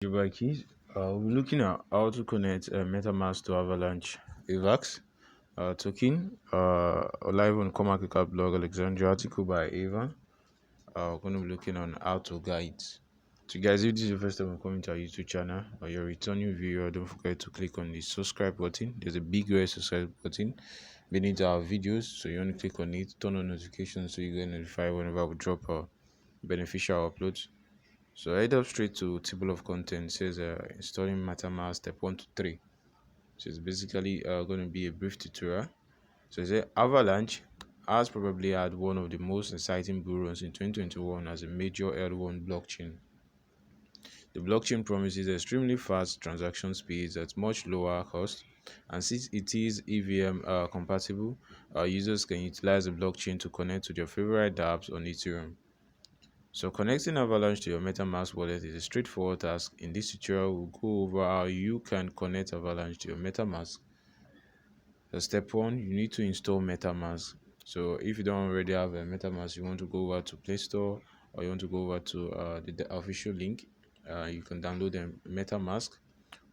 Keys. We're looking at how to connect MetaMask to Avalanche AVAX token live on CoinMarketCap blog Alexandria article by Evan. We're going to be looking on how to guide. So guys, if this is your first time coming to our YouTube channel or you're a returning viewer, don't forget to click on the subscribe button. There's a big red subscribe button beneath our videos, so you want to click on it, turn on notifications so you get notified whenever we drop beneficial uploads. So I head up straight to table of contents. It says installing MetaMask step 1 to 3. So it's basically going to be a brief tutorial. So it says Avalanche has probably had one of the most exciting bull runs in 2021 as a major L1 blockchain. The blockchain promises extremely fast transaction speeds at much lower cost, and since it is EVM compatible, users can utilize the blockchain to connect to their favorite dApps on Ethereum. So connecting Avalanche to your MetaMask wallet is a straightforward task. In this tutorial, we'll go over how you can connect Avalanche to your MetaMask. So step 1, you need to install MetaMask. So if you don't already have a MetaMask, you want to go over to Play Store or you want to go over to the official link. You can download the MetaMask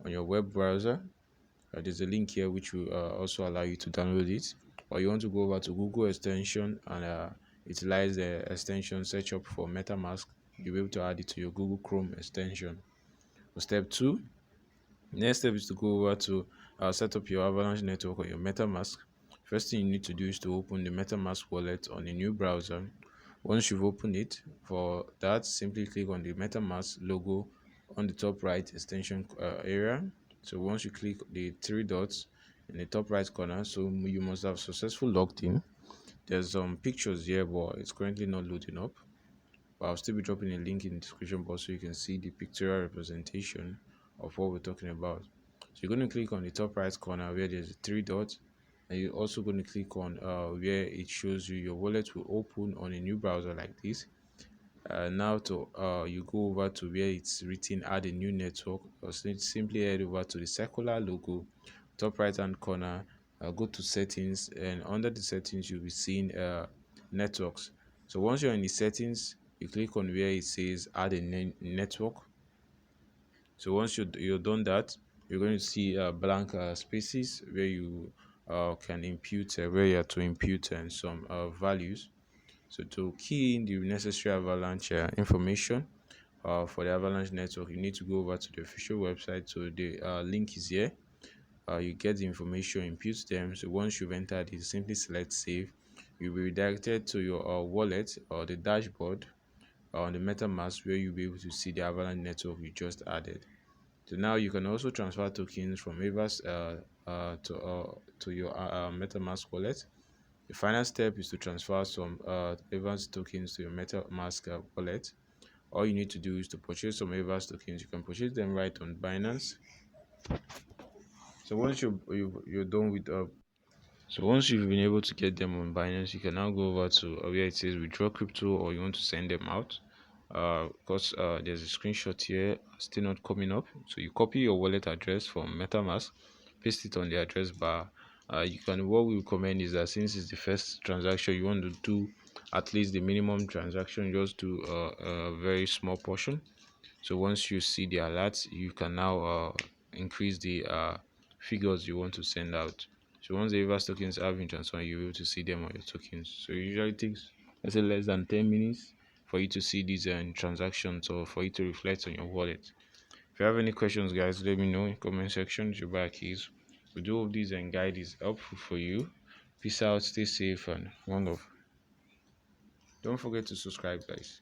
on your web browser. There's a link here which will also allow you to download it. Or you want to go over to Google extension and utilize the extension search up for MetaMask. You'll be able to add it to your Google Chrome extension. So step 2, next step is to go over to set up your Avalanche network on your MetaMask. First thing you need to do is to open the MetaMask wallet on a new browser. Once you've opened it, for that, simply click on the MetaMask logo on the top right extension area. So once you click the three dots in the top right corner, so you must have successfully logged in. There's some pictures here, but it's currently not loading up. But I'll still be dropping a link in the description box so you can see the pictorial representation of what we're talking about. So you're going to click on the top right corner where there's three dots, and you're also going to click on where it shows you your wallet will open on a new browser like this. Now to you go over to where it's written add a new network, or simply head over to the circular logo top right hand corner, go to settings, and under the settings you'll be seeing networks. So once you're in the settings, you click on where it says add a network. So once you're done that, you're going to see blank spaces where you can impute where you have to impute and some values. So to key in the necessary Avalanche information for the Avalanche network, you need to go over to the official website. So the link is here. You get the information, impute them. So once you've entered it, simply select save. You'll be redirected to your wallet or the dashboard on the MetaMask where you'll be able to see the Avalanche network you just added. So now you can also transfer tokens from AVAX to your MetaMask wallet. The final step is to transfer some AVAX tokens to your MetaMask wallet. All you need to do is to purchase some AVAX tokens. You can purchase them right on Binance. So once you're done with so once you've been able to get them on Binance, you can now go over to where it says withdraw crypto or you want to send them out. Because there's a screenshot here still not coming up. So you copy your wallet address from MetaMask, paste it on the address bar. What we recommend is that since it's the first transaction, you want to do at least the minimum transaction, just do a very small portion. So once you see the alerts, you can now increase the figures you want to send out. So once the reverse tokens have been transferred, you'll be able to see them on your tokens. So it usually takes, let's say, less than 10 minutes for you to see these transactions or for you to reflect on your wallet. If you have any questions, guys, let me know in comment section. Your Akahilz. We do hope this and guide is helpful for you. Peace out, stay safe, and one love. Don't forget to subscribe, guys.